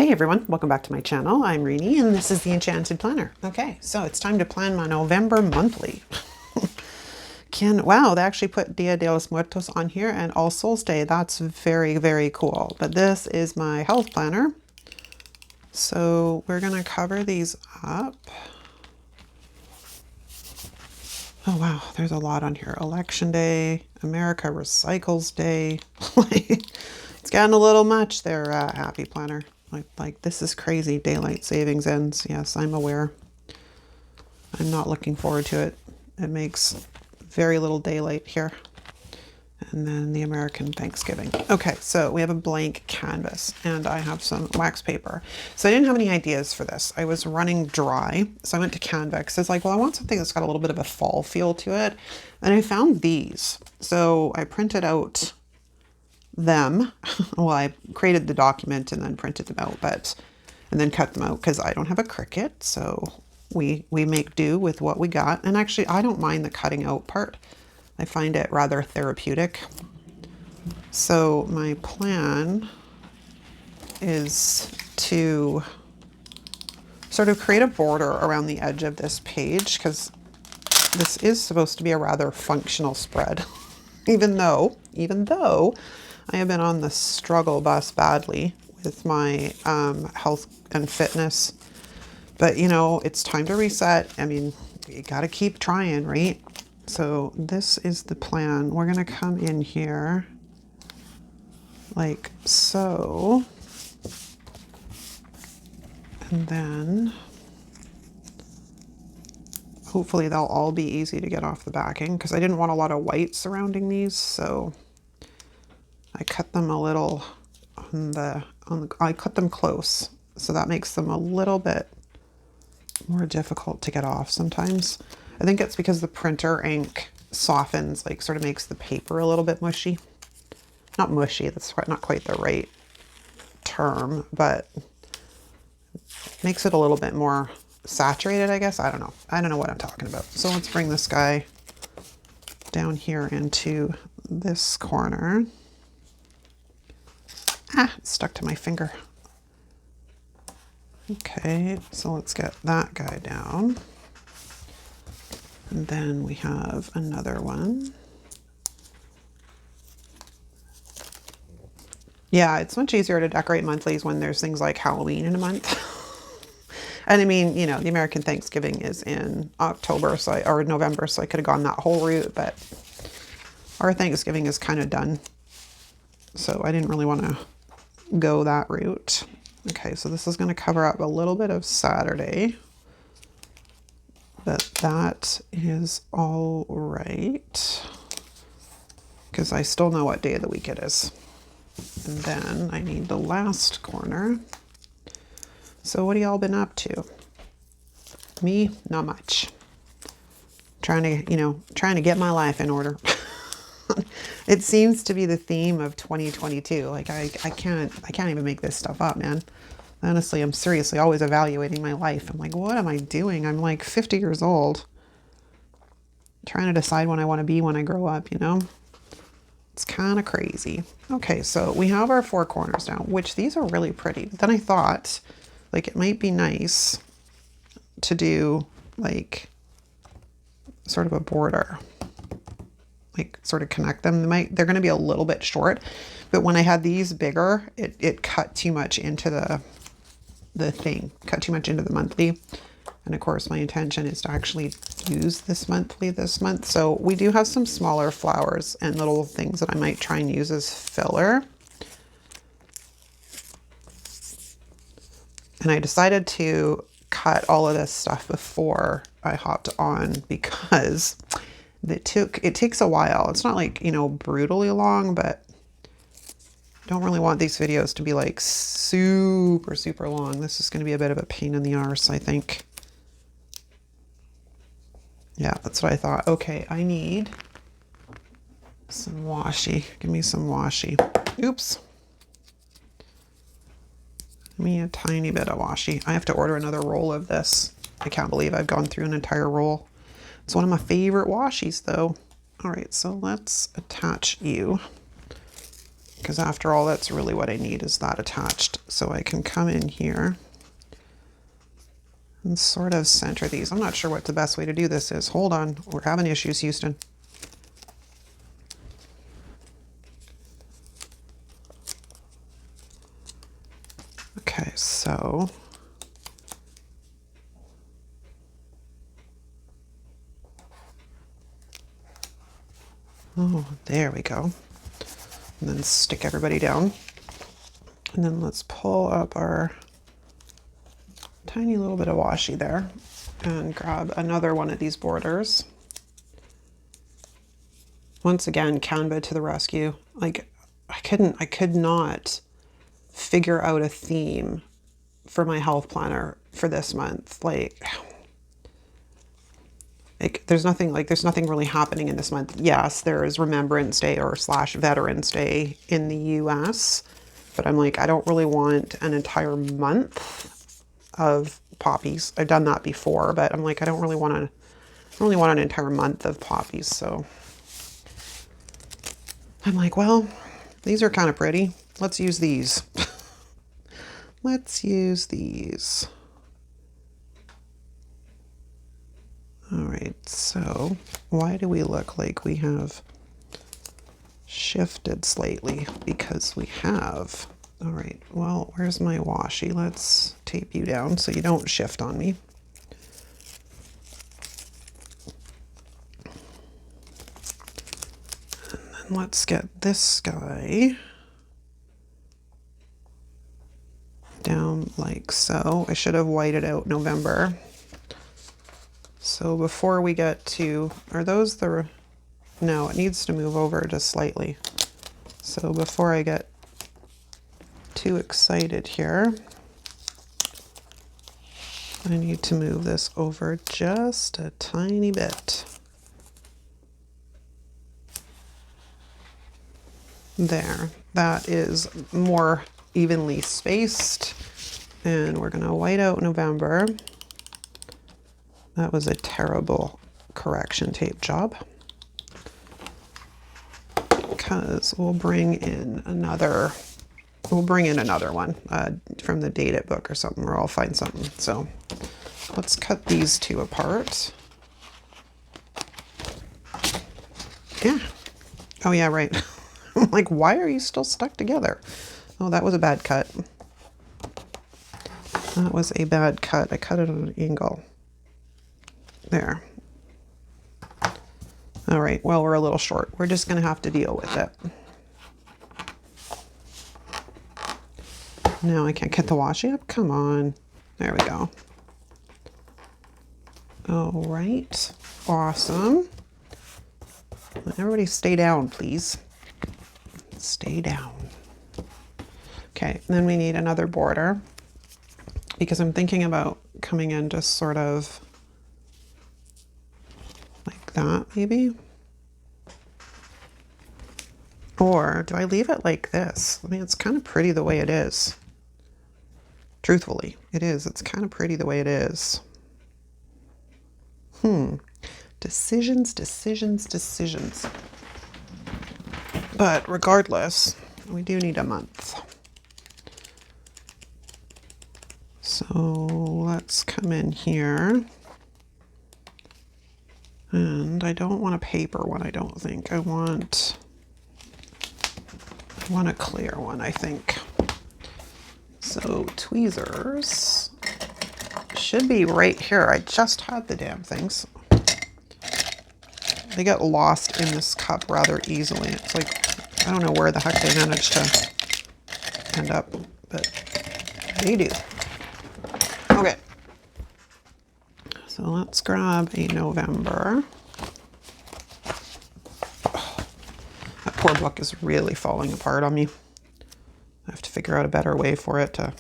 Hey everyone, welcome back to my channel. I'm Rini and this is the Enchanted Planner. Okay, so it's time to plan my November monthly. Wow, they actually put Dia de los Muertos on here and All Souls Day. That's very, very cool. But this is my health planner. So we're gonna cover these up. Oh wow, there's a lot on here. Election Day, America Recycles Day. It's getting a little much there, Happy Planner. Like this is crazy. Daylight savings ends. Yes, I'm aware. I'm not looking forward to it. It makes very little daylight here. And then the American Thanksgiving. Okay, so we have a blank canvas and I have some wax paper. So I didn't have any ideas for this. I was running dry. So I went to Canva because I was like, well, I want something that's got a little bit of a fall feel to it. And I found these. So I printed out them. Well, I created the document and then printed them out, and then cut them out because I don't have a Cricut. So we make do with what we got. And actually, I don't mind the cutting out part. I find it rather therapeutic. So my plan is to sort of create a border around the edge of this page because this is supposed to be a rather functional spread, even though I have been on the struggle bus badly with my health and fitness. But you know, it's time to reset. I mean, you gotta keep trying, right? So this is the plan. We're gonna come in here like so. And then hopefully they'll all be easy to get off the backing because I didn't want a lot of white surrounding these. So I cut them a little I cut them close. So that makes them a little bit more difficult to get off sometimes. I think it's because the printer ink softens, like sort of makes the paper a little bit mushy. Not mushy, that's not quite the right term, but makes it a little bit more saturated, I guess. I don't know. I don't know what I'm talking about. So let's bring this guy down here into this corner. Ah, it's stuck to my finger. Okay, so let's get that guy down. And then we have another one. Yeah, it's much easier to decorate monthlies when there's things like Halloween in a month. And I mean, you know, the American Thanksgiving is in October, or November, so I could have gone that whole route, but our Thanksgiving is kind of done. So I didn't really want to go that route. Okay, so this is going to cover up a little bit of Saturday. But that is all right, because I still know what day of the week it is. And then I need the last corner. So what have y'all been up to? Me, not much. Trying to get my life in order. It seems to be the theme of 2022. Like I can't even make this stuff up, man. Honestly, I'm seriously always evaluating my life. I'm like, what am I doing? I'm like 50 years old. Trying to decide when I want to be when I grow up, you know? It's kind of crazy. Okay, so we have our four corners now, which these are really pretty. But then I thought, like, it might be nice to do, like, sort of a border. Like, sort of connect them. They're going to be a little bit short. But when I had these bigger, it cut too much into the thing, cut too much into the monthly. And of course my intention is to actually use this monthly this month. So we do have some smaller flowers and little things that I might try and use as filler. And I decided to cut all of this stuff before I hopped on because it takes a while. It's not like, you know, brutally long, but I don't really want these videos to be like super, super long. This is going to be a bit of a pain in the arse, I think. Yeah, that's what I thought. Okay, I need some washi. Give me some washi. Oops. Give me a tiny bit of washi. I have to order another roll of this. I can't believe I've gone through an entire roll. It's one of my favorite washis though. All right, so let's attach you because after all, that's really what I need is that attached. So I can come in here and sort of center these. I'm not sure what the best way to do this is. Hold on, we're having issues, Houston. Okay, so oh, there we go. And then stick everybody down. And then let's pull up our tiny little bit of washi there and grab another one of these borders. Once again, Canva to the rescue. Like I could not figure out a theme for my health planner for this month. Like there's nothing really happening in this month. Yes, there is Remembrance Day or / Veterans Day in the US, but I'm like, I don't really want an entire month of poppies. I've done that before, but I'm like, I don't really want an entire month of poppies. So I'm like, well, these are kind of pretty. Let's use these. Let's use these. All right, so why do we look like we have shifted slightly? Because we have. All right, well, where's my washi? Let's tape you down so you don't shift on me. And then let's get this guy down like so. I should have whited out November. So before we get to, are those the, no, it needs to move over just slightly. So before I get too excited here, I need to move this over just a tiny bit. There, that is more evenly spaced. And we're gonna white out November. That was a terrible correction tape job. Because we'll bring in another one from the Date It book or something, or I'll find something. So let's cut these two apart. Yeah. Oh yeah, right. I'm like, why are you still stuck together? Oh, that was a bad cut. That was a bad cut. I cut it on an angle. There. All right, well, we're a little short. We're just gonna have to deal with it. No, I can't get the washi up. Come on. There we go. All right, awesome. Everybody stay down, please. Stay down. Okay, then we need another border because I'm thinking about coming in just sort of like that maybe. Or do I leave it like this? I mean, it's kind of pretty the way it is. Truthfully, it is. It's kind of pretty the way it is. Decisions, decisions, decisions. But regardless, we do need a month. So let's come in here. And I don't want a paper one, I don't think. I want a clear one, I think. So tweezers should be right here. I just had the damn things. They get lost in this cup rather easily. It's like, I don't know where the heck they managed to end up, but they do. Okay. So let's grab a November. Oh, that poor book is really falling apart on me. I have to figure out a better way for it to.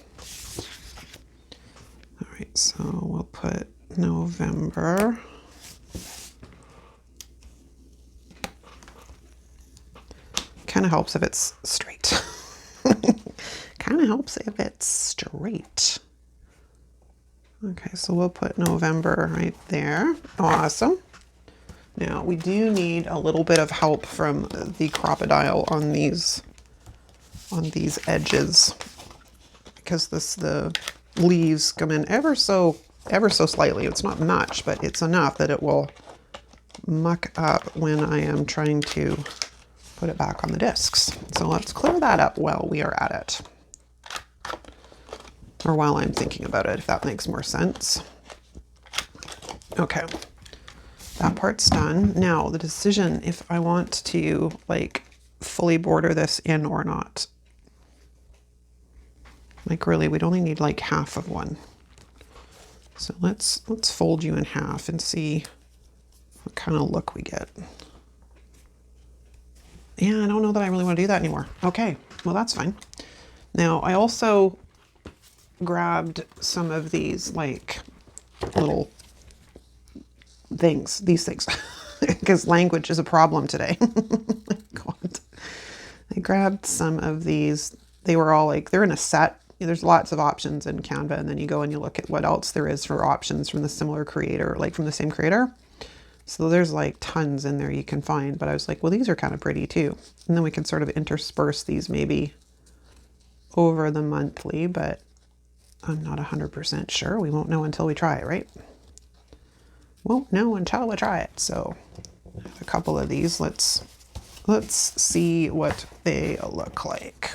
All right, so we'll put November. Kind of helps if it's straight. Kind of helps if it's straight. Okay, so we'll put November right there. Awesome. Now we do need a little bit of help from the crocodile on these on these edges because the leaves come in ever so slightly. It's not much, but it's enough that it will muck up when I am trying to put it back on the discs. So let's clear that up while we are at it. Or while I'm thinking about it, if that makes more sense. Okay, that part's done. Now the decision if I want to like fully border this in or not. Like really, we'd only need like half of one. So let's fold you in half and see what kind of look we get. Yeah, I don't know that I really want to do that anymore. Okay, well that's fine. Now I also grabbed some of these like little things, these things, because language is a problem today. God. I grabbed some of these. They were all like, they're in a set. There's lots of options in Canva, and then you go and you look at what else there is for options from the similar creator, like from the same creator. So there's like tons in there you can find, but I was like, well, these are kind of pretty too. And then we can sort of intersperse these maybe over the monthly, but I'm not 100% sure. We won't know until we try it, right? Won't know until we try it. So I have a couple of these. Let's see what they look like.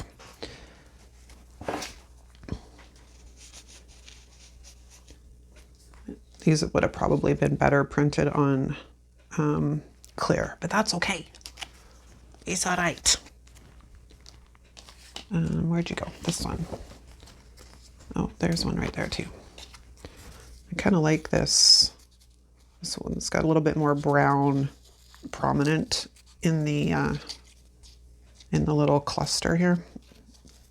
These would have probably been better printed on clear, but that's okay. It's all right. Where'd you go? This one. Oh, there's one right there too. I kind of like this. This one's got a little bit more brown prominent in the little cluster here.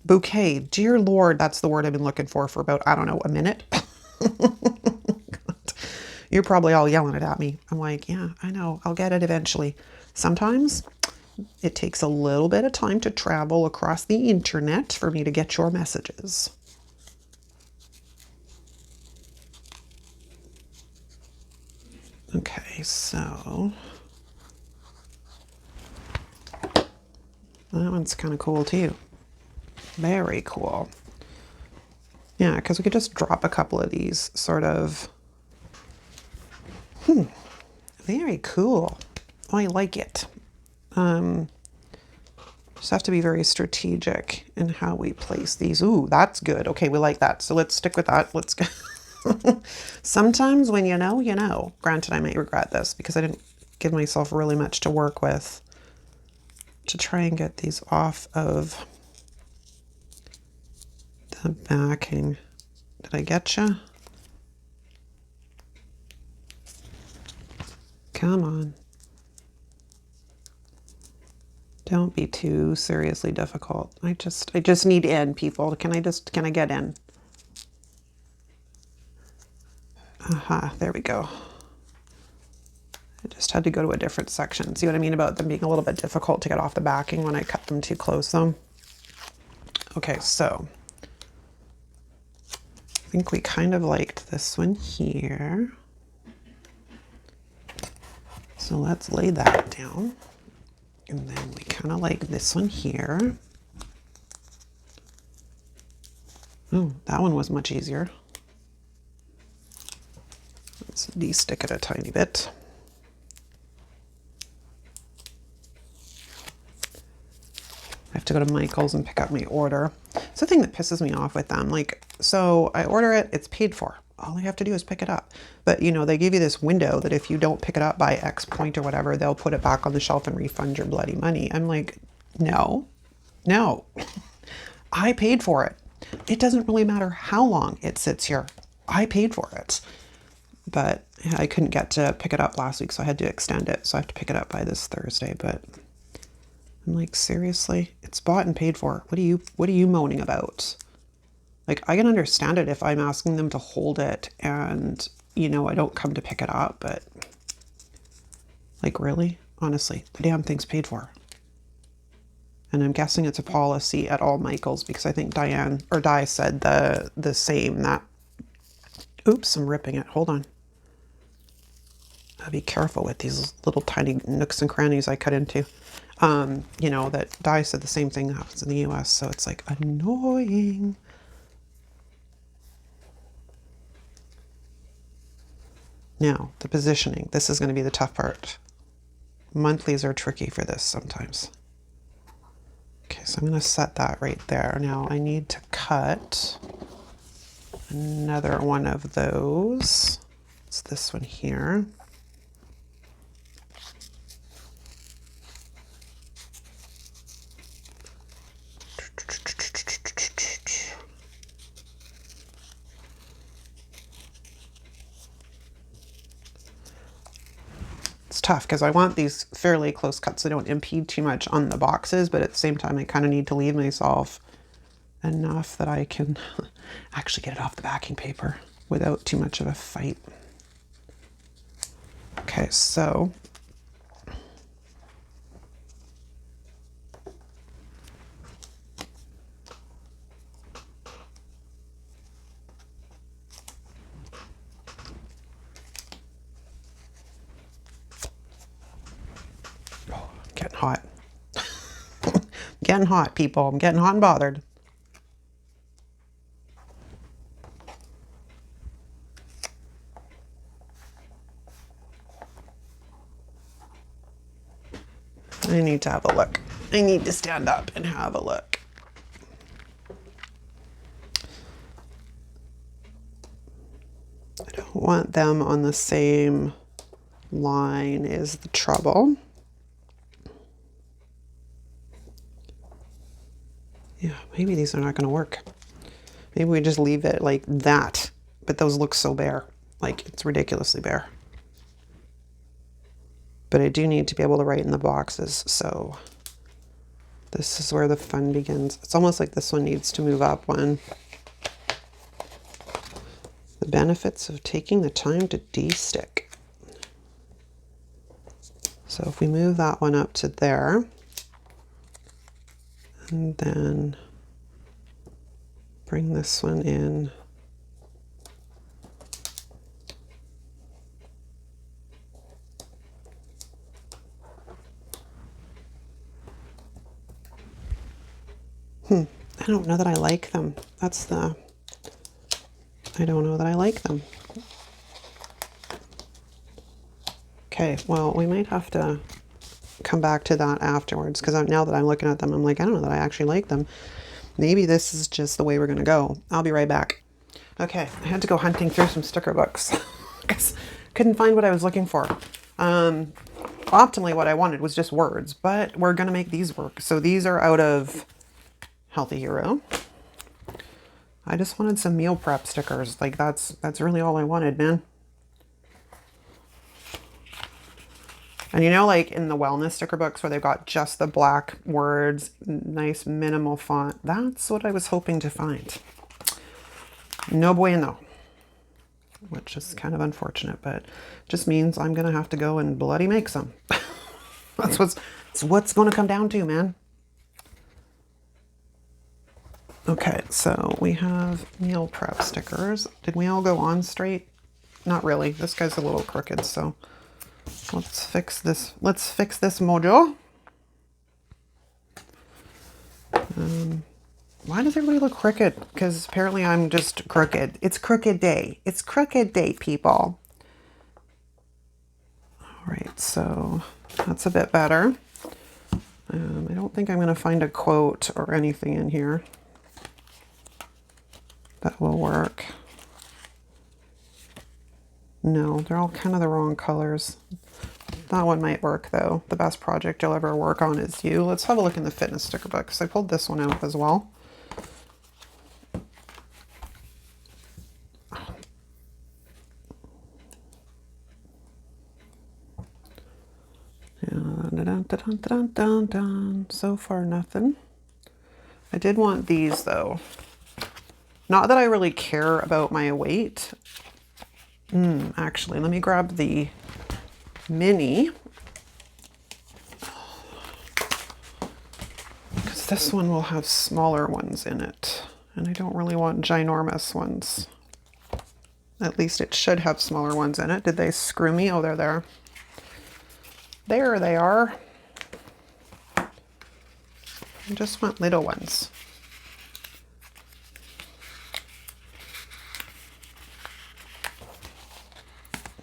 Bouquet. Dear Lord, that's the word I've been looking for about, I don't know, a minute. You're probably all yelling it at me. I'm like, yeah, I know. I'll get it eventually. Sometimes it takes a little bit of time to travel across the internet for me to get your messages. Okay, so that one's kind of cool too. Very cool. Yeah, because we could just drop a couple of these sort of. Very cool. I like it. Just have to be very strategic in how we place these. Ooh, that's good. Okay, we like that. So let's stick with that. Let's go. Sometimes when you know, you know. Granted, I might regret this because I didn't give myself really much to work with to try and get these off of the backing. Did I get you? Come on. Don't be too seriously difficult. I just need in, people. Can I get in? Aha, there we go. I just had to go to a different section. See what I mean about them being a little bit difficult to get off the backing when I cut them too close though? Okay, so I think we kind of liked this one here. So let's lay that down. And then we kind of like this one here. Oh, that one was much easier. Let's de-stick it a tiny bit. I have to go to Michael's and pick up my order. It's the thing that pisses me off with them. Like, so I order it, it's paid for. All I have to do is pick it up. But you know, they give you this window that if you don't pick it up by X point or whatever, they'll put it back on the shelf and refund your bloody money. I'm like, no, no, I paid for it. It doesn't really matter how long it sits here. I paid for it. But I couldn't get to pick it up last week, so I had to extend it. So I have to pick it up by this Thursday. But I'm like, seriously, it's bought and paid for. What are you moaning about? Like, I can understand it if I'm asking them to hold it and, you know, I don't come to pick it up, but like, really? Honestly, the damn thing's paid for. And I'm guessing it's a policy at all Michael's because I think Di said the same, that, oops, I'm ripping it. Hold on. I'll be careful with these little tiny nooks and crannies I cut into. you know, that Di said the same thing happens in the US. So it's like annoying. Now, the positioning. This is going to be the tough part. Monthlies are tricky for this sometimes. Okay, so I'm going to set that right there. Now I need to cut another one of those. It's this one here. It's tough because I want these fairly close cuts so they don't impede too much on the boxes, but at the same time I kind of need to leave myself enough that I can actually get it off the backing paper without too much of a fight. Okay, so getting hot. Getting hot, people. I'm getting hot and bothered. I need to have a look. I need to stand up and have a look. I don't want them on the same line is the trouble. Yeah, maybe these are not going to work. Maybe we just leave it like that. But those look so bare. Like, it's ridiculously bare. But I do need to be able to write in the boxes, so this is where the fun begins. It's almost like this one needs to move up one. The benefits of taking the time to de-stick. So if we move that one up to there, and then bring this one in. I don't know that I like them. That's the, I don't know that I like them. Okay, well, we might have to come back to that afterwards, because now that I'm looking at them, I'm like, I don't know that I actually like them. Maybe this is just the way we're gonna go. I'll be right back. Okay, I had to go hunting through some sticker books because couldn't find what I was looking for. Optimally what I wanted was just words, but we're gonna make these work. So these are out of Healthy Hero. I just wanted some meal prep stickers. Like that's really all I wanted, man. And you know, like in the wellness sticker books where they've got just the black words, nice minimal font, that's what I was hoping to find. No bueno, which is kind of unfortunate, but just means I'm gonna have to go and bloody make some. That's what's gonna come down to, man. Okay, so we have meal prep stickers. Did we all go on straight? Not really. This guy's a little crooked, so let's fix this. Let's fix this mojo. Why does everybody look crooked? Because apparently I'm just crooked. It's crooked day. It's crooked day, people. All right, so that's a bit better. I don't think I'm going to find a quote or anything in here that will work. No, they're all kind of the wrong colors. That one might work though. The best project you'll ever work on is you. Let's have a look in the fitness sticker book because I pulled this one out as well. So far nothing. I did want these though. Not that I really care about my weight. Actually, let me grab the mini. Because this one will have smaller ones in it. And I don't really want ginormous ones. At least it should have smaller ones in it. Did they screw me? Oh, they're there. There they are. I just want little ones.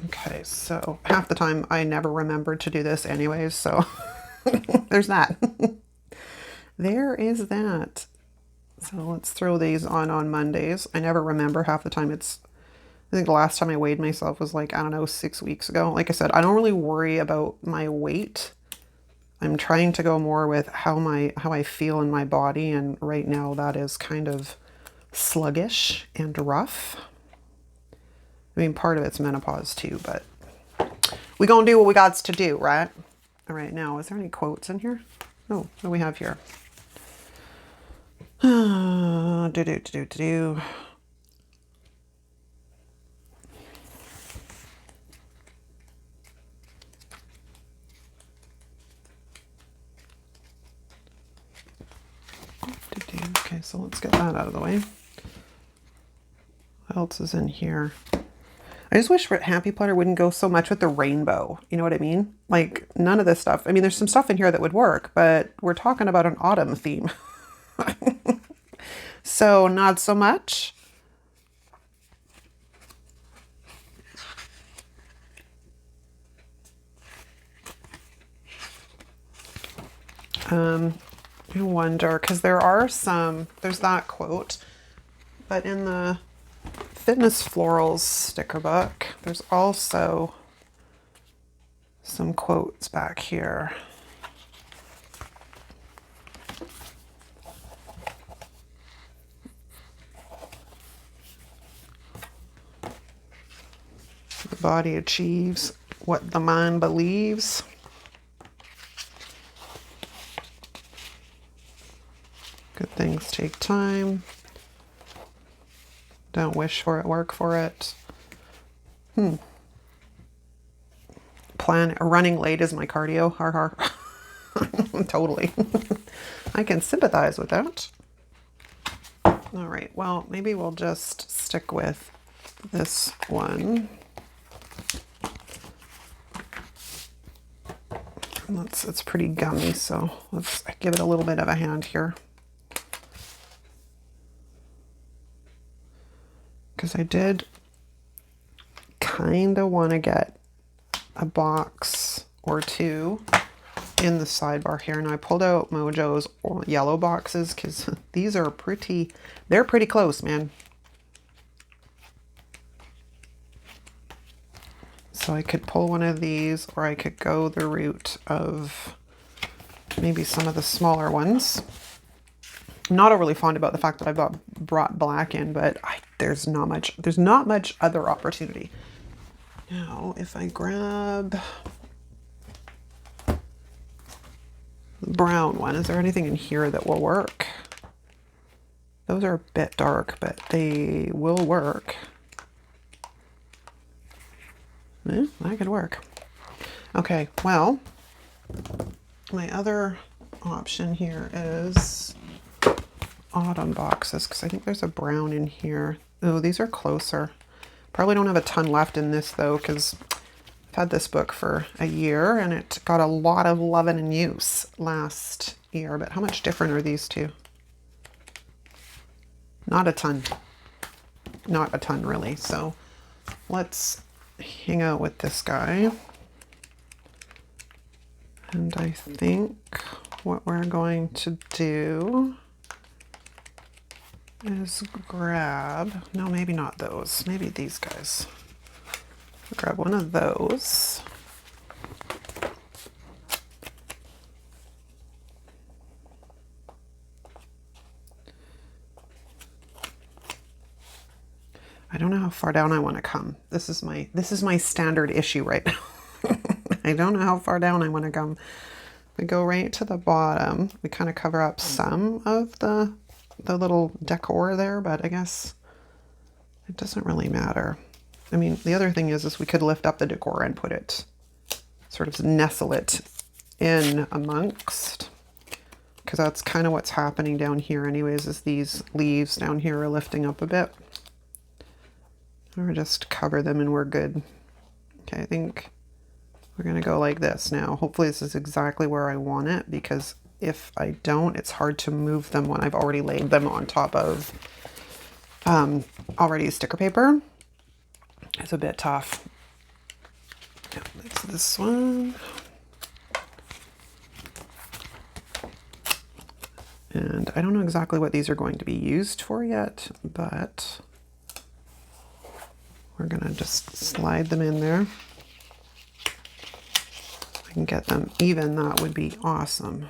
Okay, so half the time I never remember to do this anyways, so there's that. There is that. So let's throw these on Mondays. I never remember half the time. I think the last time I weighed myself was like, I don't know, 6 weeks ago. Like I said, I don't really worry about my weight. I'm trying to go more with how I feel in my body, and right now that is kind of sluggish and rough. I mean, part of it's menopause too, but we gonna do what we got to do, right? All right, now, is there any quotes in here? Oh, what do we have here? Okay, so let's get that out of the way. What else is in here? I just wish Happy Planner wouldn't go so much with the rainbow. You know what I mean? Like, none of this stuff. I mean, there's some stuff in here that would work, but we're talking about an autumn theme. So not so much. I wonder, because there's that quote, but in the Fitness Florals sticker book, there's also some quotes back here. The body achieves what the mind believes. Good things take time. Don't wish for it, work for it. Running late is my cardio. Har har. Totally. I can sympathize with that. All right, well, maybe we'll just stick with this one. It's pretty gummy, so let's give it a little bit of a hand here. Because I did kind of want to get a box or two in the sidebar here. And I pulled out Mojo's yellow boxes because these are they're pretty close, man. So I could pull one of these, or I could go the route of maybe some of the smaller ones. I'm not overly fond about the fact that I brought black in, but there's not much other opportunity. Now, if I grab the brown one, is there anything in here that will work? Those are a bit dark, but they will work. That could work. Okay, well, my other option here is autumn boxes, because I think there's a brown in here. Oh, these are closer. Probably don't have a ton left in this though, because I've had this book for a year and it got a lot of loving and use last year. But how much different are these two? Not a ton. Not a ton really. So let's hang out with this guy. And I think what we're going to do is grab, no, maybe not those, maybe these guys. Grab one of those. I don't know how far down I want to come. This is my standard issue right now. I don't know how far down I want to come. We go right to the bottom. We kind of cover up some of the little decor there, but I guess it doesn't really matter. I mean, the other thing is we could lift up the decor and put it, sort of nestle it in amongst, because that's kind of what's happening down here anyways, is these leaves down here are lifting up a bit. Or just cover them and we're good. Okay, I think we're gonna go like this now. Hopefully this is exactly where I want it, because if I don't, it's hard to move them when I've already laid them on top of already sticker paper. It's a bit tough. Yeah, that's this one. And I don't know exactly what these are going to be used for yet, but we're gonna just slide them in there. If I can get them even, that would be awesome.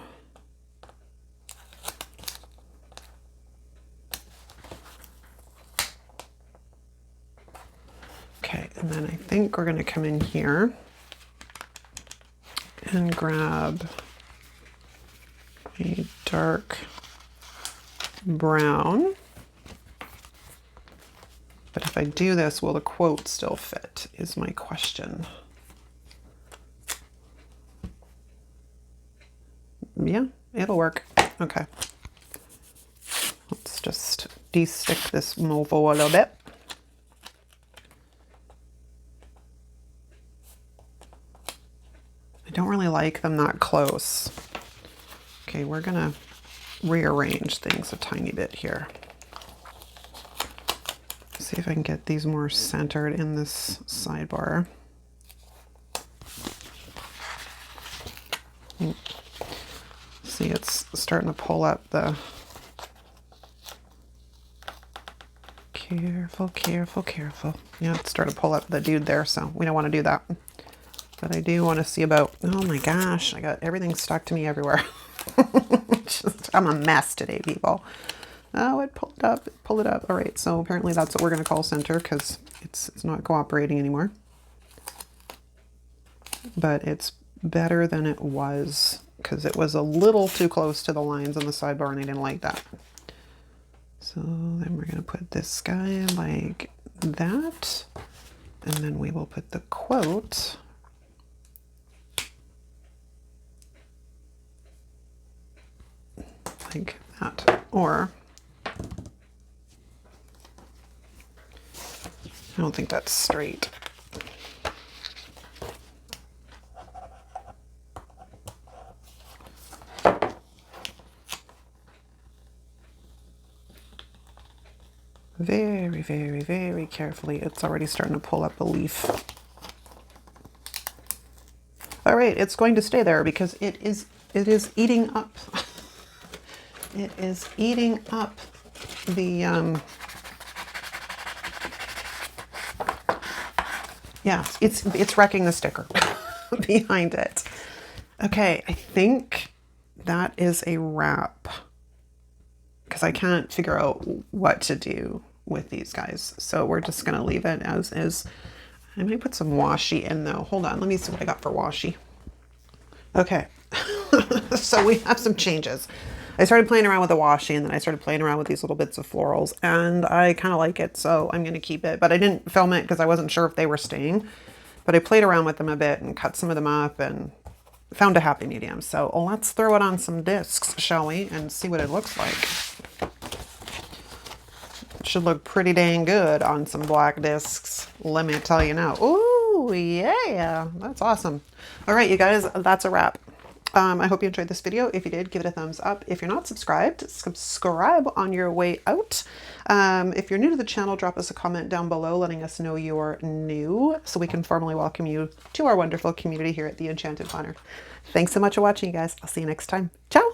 Okay, and then I think we're gonna come in here and grab a dark brown. But if I do this, will the quote still fit, is my question. Yeah, it'll work. Okay. Let's just de-stick this mofo a little bit. I don't really like them that close. Okay, we're gonna rearrange things a tiny bit here. See if I can get these more centered in this sidebar. See, it's starting to pull up the... Careful, careful, careful. Yeah, it's starting to pull up the dude there, so we don't want to do that. But I do want to see about... Oh my gosh, I got everything stuck to me everywhere. I'm a mess today, people. Oh, it pulled it up, pull it up. All right, so apparently that's what we're going to call center because it's not cooperating anymore. But it's better than it was because it was a little too close to the lines on the sidebar and I didn't like that. So then we're going to put this guy like that. And then we will put the quote like that. Or I don't think that's straight. Very, very, very carefully. It's already starting to pull up a leaf. All right, it's going to stay there because it is eating up. It is eating up the yeah, it's wrecking the sticker behind it. Okay, I think that is a wrap because I can't figure out what to do with these guys. So we're just gonna leave it as is. I might put some washi in though. Hold on, let me see what I got for washi. Okay, so we have some changes. I started playing around with the washi and then I started playing around with these little bits of florals and I kind of like it, so I'm going to keep it. But I didn't film it because I wasn't sure if they were staying. But I played around with them a bit and cut some of them up and found a happy medium. So let's throw it on some discs, shall we, and see what it looks like. It should look pretty dang good on some black discs, let me tell you now. Ooh, yeah, that's awesome. All right, you guys, that's a wrap. I hope you enjoyed this video. If you did, give it a thumbs up. If you're not subscribed, subscribe on your way out. If you're new to the channel, drop us a comment down below letting us know you're new so we can formally welcome you to our wonderful community here at the Enchanted Planner. Thanks so much for watching, you guys. I'll see you next time. Ciao!